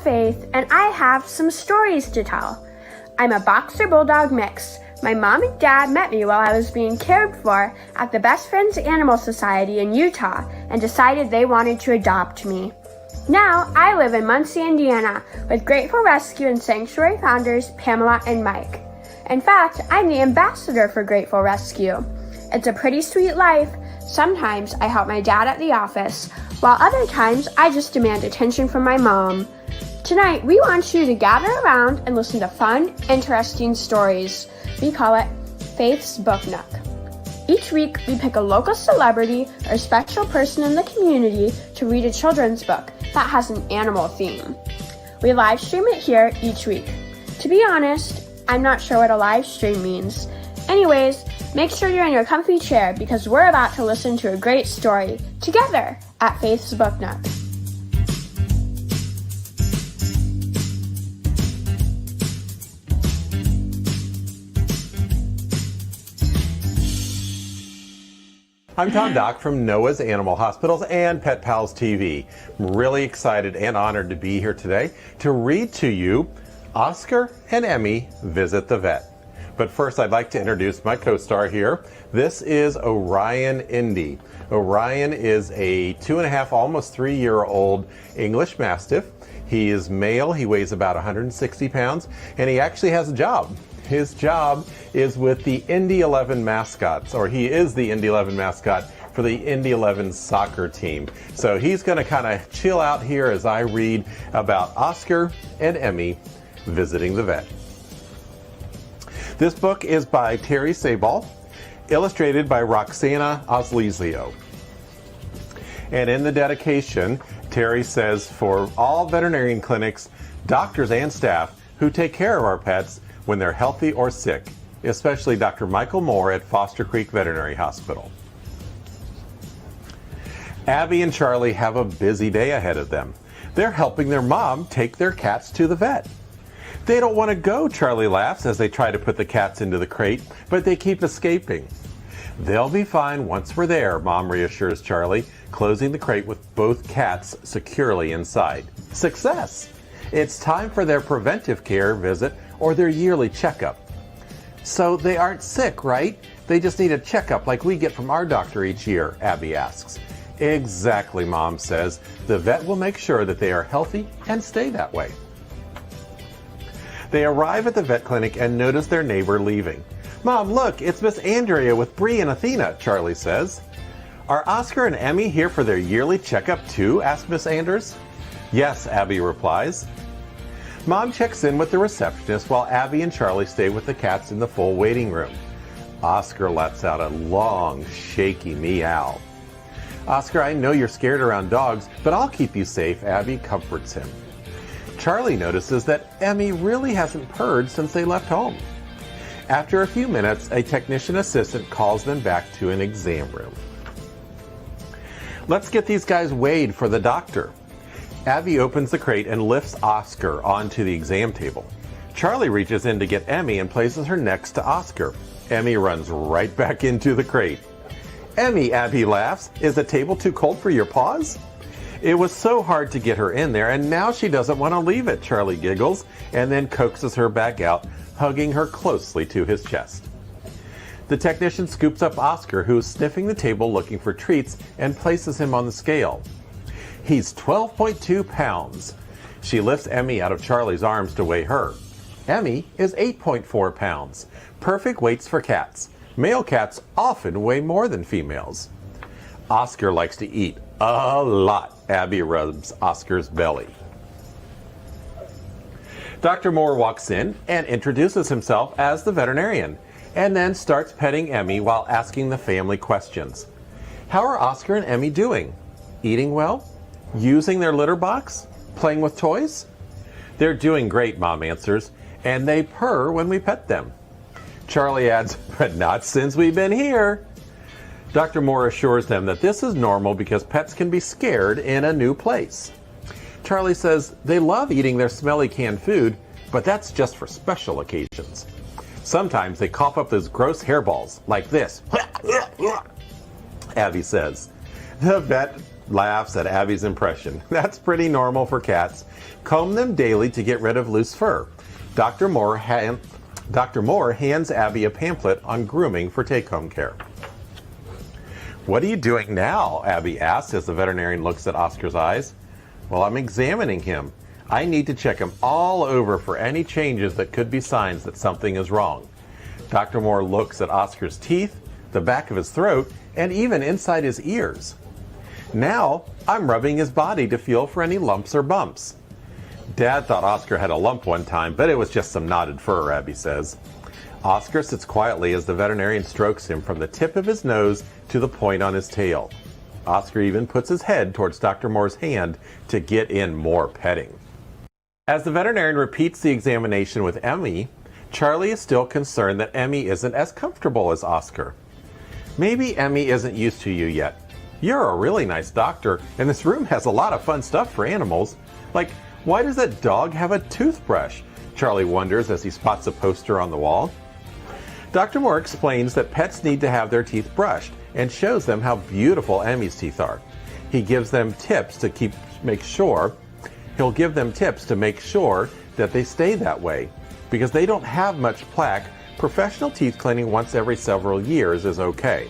Faith, and I have some stories to tell. I'm a Boxer Bulldog mix. My mom and dad met me while I was being cared for at the Best Friends Animal Society in Utah and decided they wanted to adopt me. Now, I live in Muncie, Indiana, with Grateful Rescue and Sanctuary founders Pamela and Mike. In fact, I'm the ambassador for Grateful Rescue. It's a pretty sweet life. Sometimes I help my dad at the office, while other times I just demand attention from my mom. Tonight, we want you to gather around and listen to fun, interesting stories. We call it Faith's Book Nook. Each week, we pick a local celebrity or special person in the community to read a children's book that has an animal theme. We live stream it here each week. To be honest, I'm not sure what a live stream means. Anyways, make sure you're in your comfy chair because we're about to listen to a great story together at Faith's Book Nook. I'm Tom Dock from Noah's Animal Hospitals and Pet Pals TV. I'm really excited and honored to be here today to read to you Oscar and Emmy Visit the Vet. But first, I'd like to introduce my co-star here. This is Orion Indy. Orion is a 2.5, almost 3-year-old English Mastiff. He is male, he weighs about 160 pounds, and he actually has a job. His job is with the Indy 11 mascots, or he is the Indy 11 mascot for the Indy 11 soccer team. So he's going to kind of chill out here as I read about Oscar and Emmy visiting the vet. This book is by Terry Sabal, illustrated by Roxana Oslizio. And in the dedication, Terry says, for all veterinarian clinics, doctors and staff who take care of our pets when they're healthy or sick, especially Dr. Michael Moore at Foster Creek Veterinary Hospital. Abby and Charlie have a busy day ahead of them. They're helping their mom take their cats to the vet. They don't want to go, Charlie laughs as they try to put the cats into the crate, but they keep escaping. They'll be fine once we're there, Mom reassures Charlie, closing the crate with both cats securely inside. Success! It's time for their preventive care visit or their yearly checkup. So they aren't sick, right? They just need a checkup like we get from our doctor each year, Abby asks. Exactly, Mom says. The vet will make sure that they are healthy and stay that way. They arrive at the vet clinic and notice their neighbor leaving. Mom, look, it's Miss Andrea with Bree and Athena, Charlie says. Are Oscar and Emmy here for their yearly checkup too? Asks Miss Anders. Yes, Abby replies. Mom checks in with the receptionist while Abby and Charlie stay with the cats in the full waiting room. Oscar lets out a long, shaky meow. Oscar, I know you're scared around dogs, but I'll keep you safe, Abby comforts him. Charlie notices that Emmy really hasn't purred since they left home. After a few minutes, a technician assistant calls them back to an exam room. Let's get these guys weighed for the doctor. Abby opens the crate and lifts Oscar onto the exam table. Charlie reaches in to get Emmy and places her next to Oscar. Emmy runs right back into the crate. Emmy, Abby laughs, is the table too cold for your paws? It was so hard to get her in there, and now she doesn't want to leave it, Charlie giggles, and then coaxes her back out, hugging her closely to his chest. The technician scoops up Oscar, who is sniffing the table looking for treats, and places him on the scale. He's 12.2 pounds. She lifts Emmy out of Charlie's arms to weigh her. Emmy is 8.4 pounds. Perfect weights for cats. Male cats often weigh more than females. Oscar likes to eat a lot. Abby rubs Oscar's belly. Dr. Moore walks in and introduces himself as the veterinarian, and then starts petting Emmy while asking the family questions. How are Oscar and Emmy doing? Eating well? Using their litter box? Playing with toys? They're doing great, Mom answers, and they purr when we pet them. Charlie adds, but not since we've been here. Dr. Moore assures them that this is normal because pets can be scared in a new place. Charlie says they love eating their smelly canned food, but that's just for special occasions. Sometimes they cough up those gross hairballs, like this. Abby says. The vet laughs at Abby's impression. That's pretty normal for cats. Comb them daily to get rid of loose fur. Dr. Moore hands Abby a pamphlet on grooming for take-home care. What are you doing now? Abby asks as the veterinarian looks at Oscar's eyes. Well, I'm examining him. I need to check him all over for any changes that could be signs that something is wrong. Dr. Moore looks at Oscar's teeth, the back of his throat, and even inside his ears. Now, I'm rubbing his body to feel for any lumps or bumps. Dad thought Oscar had a lump one time, but it was just some knotted fur, Abby says. Oscar sits quietly as the veterinarian strokes him from the tip of his nose to the point on his tail. Oscar even puts his head towards Dr. Moore's hand to get in more petting. As the veterinarian repeats the examination with Emmy, Charlie is still concerned that Emmy isn't as comfortable as Oscar. Maybe Emmy isn't used to you yet. You're a really nice doctor, and this room has a lot of fun stuff for animals. Like, why does that dog have a toothbrush? Charlie wonders as he spots a poster on the wall. Dr. Moore explains that pets need to have their teeth brushed and shows them how beautiful Emmy's teeth are. He gives them tips to make sure that they stay that way. Because they don't have much plaque, professional teeth cleaning once every several years is okay.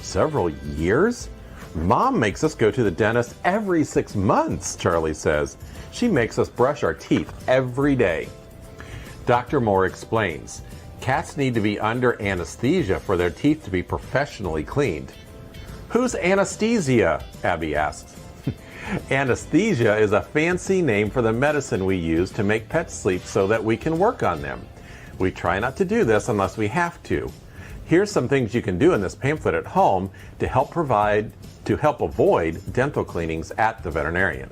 Several years? Mom makes us go to the dentist every 6 months, Charlie says. She makes us brush our teeth every day. Dr. Moore explains, cats need to be under anesthesia for their teeth to be professionally cleaned. Who's anesthesia? Abby asks. Anesthesia is a fancy name for the medicine we use to make pets sleep so that we can work on them. We try not to do this unless we have to. Here's some things you can do in this pamphlet at home to help avoid dental cleanings at the veterinarian.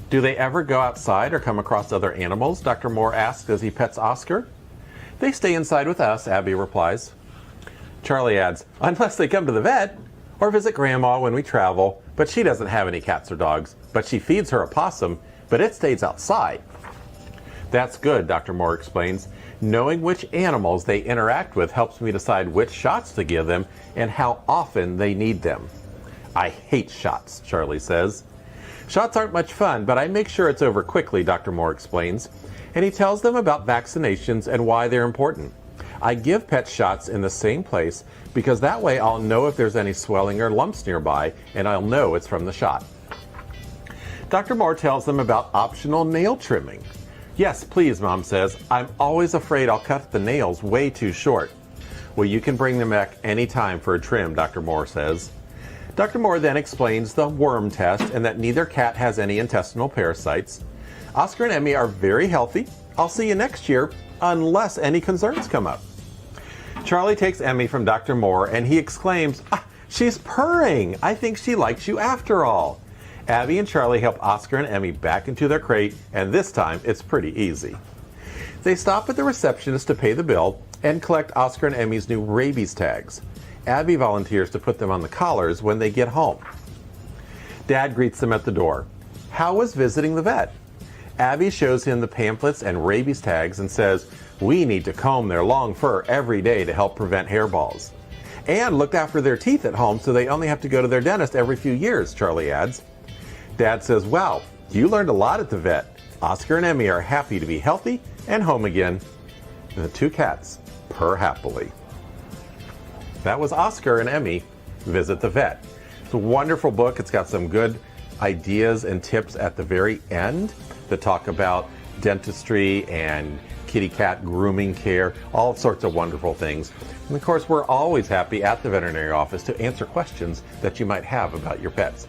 Do they ever go outside or come across other animals? Dr. Moore asks as he pets Oscar. They stay inside with us, Abby replies. Charlie adds, unless they come to the vet or visit Grandma when we travel, but she doesn't have any cats or dogs, but she feeds her a possum, but it stays outside. That's good, Dr. Moore explains. Knowing which animals they interact with helps me decide which shots to give them and how often they need them. I hate shots, Charlie says. Shots aren't much fun, but I make sure it's over quickly, Dr. Moore explains, and he tells them about vaccinations and why they're important. I give pets shots in the same place because that way I'll know if there's any swelling or lumps nearby, and I'll know it's from the shot. Dr. Moore tells them about optional nail trimming. Yes, please, Mom says. I'm always afraid I'll cut the nails way too short. Well, you can bring them back anytime for a trim, Dr. Moore says. Dr. Moore then explains the worm test and that neither cat has any intestinal parasites. Oscar and Emmy are very healthy. I'll see you next year, unless any concerns come up. Charlie takes Emmy from Dr. Moore and he exclaims, she's purring. I think she likes you after all. Abby and Charlie help Oscar and Emmy back into their crate, and this time it's pretty easy. They stop at the receptionist to pay the bill and collect Oscar and Emmy's new rabies tags. Abby volunteers to put them on the collars when they get home. Dad greets them at the door. How was visiting the vet? Abby shows him the pamphlets and rabies tags and says, we need to comb their long fur every day to help prevent hairballs. And look after their teeth at home so they only have to go to their dentist every few years, Charlie adds. Dad says, wow, you learned a lot at the vet. Oscar and Emmy are happy to be healthy and home again. And the two cats purr happily. That was Oscar and Emmy Visit the Vet. It's a wonderful book. It's got some good ideas and tips at the very end that talk about dentistry and kitty cat grooming care, all sorts of wonderful things. And of course, we're always happy at the veterinary office to answer questions that you might have about your pets.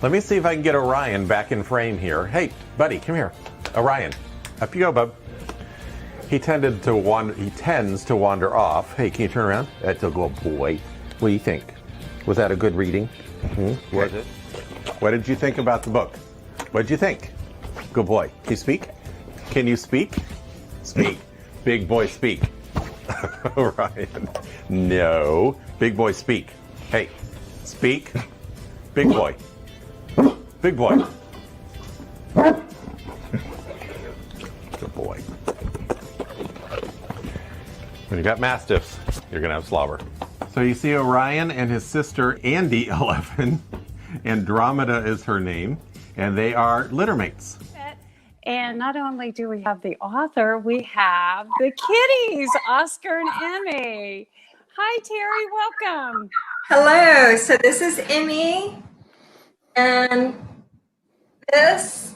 Let me see if I can get Orion back in frame here. Hey, buddy, come here. Orion, up you go, bub. He tends to wander off. Hey, can you turn around? That's a good boy. What do you think? Was that a good reading? Mm-hmm. What did you think about the book? What did you think? Good boy. Can you speak? Can you speak? Speak. Big boy, speak. Orion. No. Big boy, speak. Hey, speak. Big boy. Big boy. Good boy. When you got mastiffs, you're going to have slobber. So you see Orion and his sister, Andy, 11, Andromeda is her name, and they are littermates. And not only do we have the author, we have the kitties, Oscar and Emmy. Hi, Terry. Welcome. Hello. So this is Emmy, and this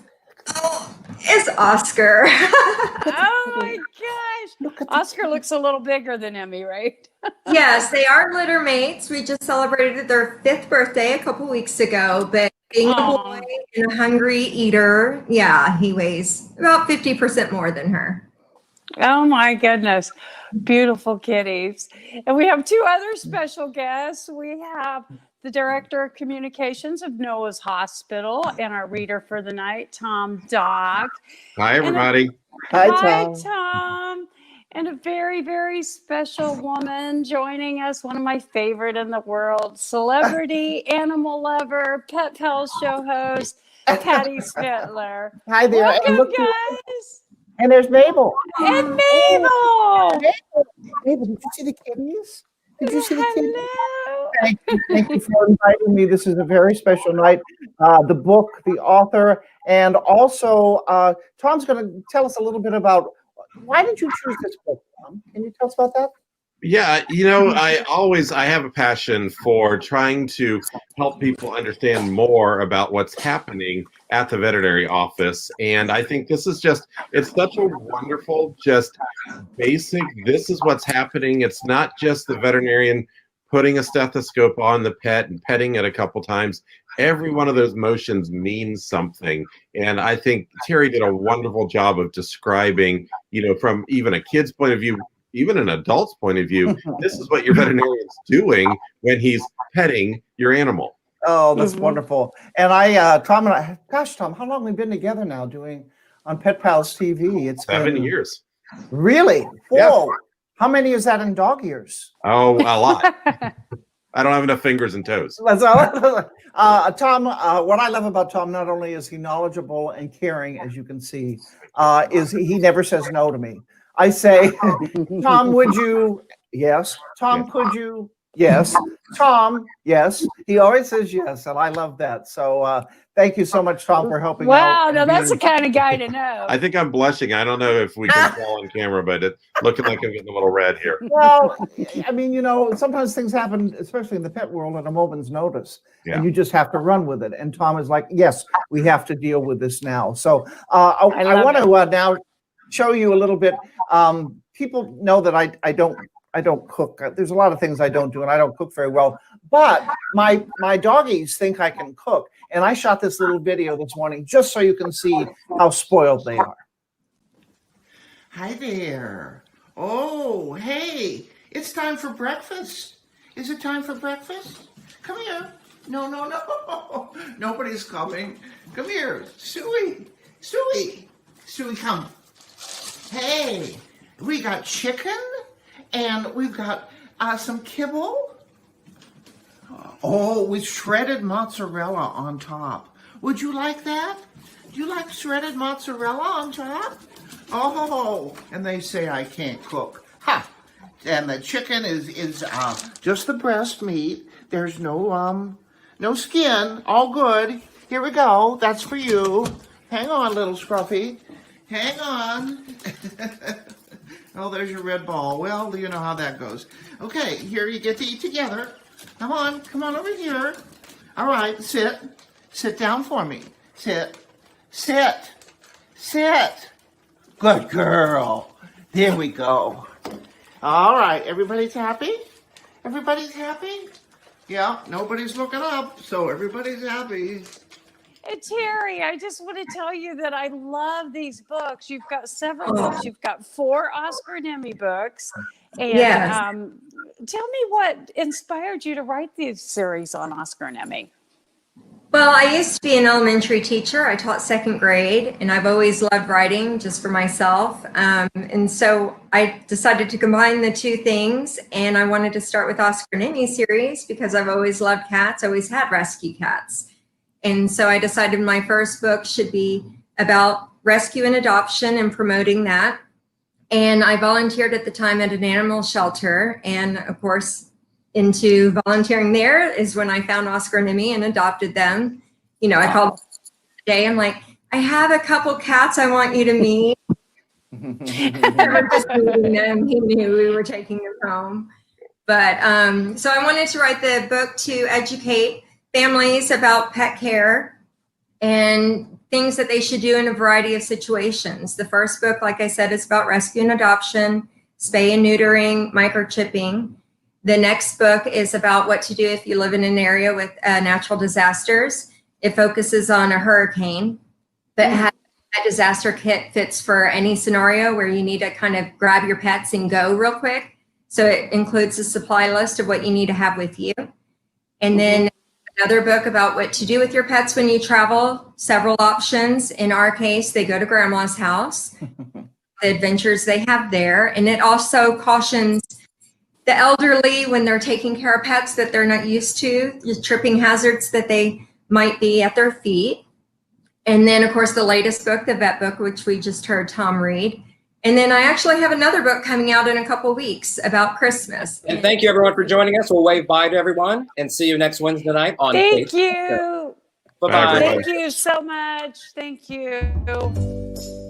is Oscar. Oh my gosh. Oscar looks a little bigger than Emmy, right? Yes, they are litter mates. We just celebrated their 5th birthday a couple weeks ago, but being a boy and a hungry eater, yeah, he weighs about 50% more than her. Oh my goodness. Beautiful kitties. And we have 2 other special guests. We have the Director of Communications of Noah's Hospital and our reader for the night, Tom Dock. Hi, everybody. Hi, Tom. And a very, very special woman joining us, one of my favorite in the world, celebrity, animal lover, Pet Pals show host, Patty Spitler. Hi there. Welcome, guys. And there's Mabel. And Mabel. Mabel, did you see the kitties? Did you see the kitties? Hello. Thank you for inviting me. This is a very special night. The book, the author, and also Tom's going to tell us a little bit about why did you choose this book, Tom? Can you tell us about that? Yeah, I have a passion for trying to help people understand more about what's happening at the veterinary office. And I think this is it's such a wonderful, just basic, this is what's happening. It's not just the veterinarian putting a stethoscope on the pet and petting it a couple times. Every one of those motions means something. And I think Terry did a wonderful job of describing, from even a kid's point of view, even an adult's point of view, this is what your veterinarian's doing when he's petting your animal. Oh, that's wonderful. And Tom, how long have we been together now doing on Pet Pals TV? It's 7 years. Really? Yeah. Whoa. How many is that in dog years? Oh, a lot. I don't have enough fingers and toes. Tom, what I love about Tom, not only is he knowledgeable and caring, as you can see, is he never says no to me. I say, Tom, would you? Yes. Tom, could you? Yes. Tom, yes. He always says yes, and I love that. So thank you so much, Tom, for helping out. Wow, now that's the kind of guy to know. I think I'm blushing. I don't know if we can tell on camera, but it's looking like I'm getting a little red here. Well, I mean, sometimes things happen, especially in the pet world, at a moment's notice, and you just have to run with it. And Tom is like, yes, we have to deal with this now. So I want to now show you a little bit. People know that I don't cook. There's a lot of things I don't do, and I don't cook very well. But my doggies think I can cook, and I shot this little video this morning just so you can see how spoiled they are. Hi there. Oh, hey, it's time for breakfast. Is it time for breakfast? Come here. No. Nobody's coming. Come here. Suey, come. Hey, we got chicken and we've got some kibble. Oh, with shredded mozzarella on top. Would you like that? Do you like shredded mozzarella on top? Oh, and they say I can't cook. Ha! And the chicken is just the breast meat. There's no skin. All good. Here we go. That's for you. Hang on, little Scruffy. Hang on. Oh, there's your red ball. Well, you know how that goes. Okay, here you get to eat together. Come on over here. All right, sit. Sit down for me. Sit. Good girl. There we go. All right, everybody's happy? Everybody's happy? Yeah, nobody's looking up, so everybody's happy. Hey, Terry, I just want to tell you that I love these books. You've got several books. You've got 4 Oscar and Emmy books. And Yes. Tell me what inspired you to write this series on Oscar and Emmy. Well, I used to be an elementary teacher. I taught 2nd grade, and I've always loved writing just for myself. And so I decided to combine the 2 things, and I wanted to start with Oscar and Emmy series because I've always loved cats, always had rescue cats. And so I decided my first book should be about rescue and adoption and promoting that. And I volunteered at the time at an animal shelter. And of course, into volunteering there is when I found Oscar and Emmy and adopted them. You know, I called today. I'm like, I have a couple cats I want you to meet. We're just meeting them. He knew we were taking them home. But so I wanted to write the book to educate families about pet care and things that they should do in a variety of situations. The first book, like I said, is about rescue and adoption, spay and neutering, microchipping. The next book is about what to do if you live in an area with natural disasters. It focuses on a hurricane, but has a disaster kit fits for any scenario where you need to kind of grab your pets and go real quick. So it includes a supply list of what you need to have with you. And then another book about what to do with your pets when you travel, several options. In our case, they go to grandma's house, the adventures they have there. And it also cautions the elderly when they're taking care of pets that they're not used to, the tripping hazards that they might be at their feet. And then, of course, the latest book, the vet book, which we just heard Tom read. And then I actually have another book coming out in a couple weeks about Christmas. And thank you, everyone, for joining us. We'll wave bye to everyone and see you next Wednesday night on Thank Facebook. you. Bye-bye. Thank you so much. Thank you.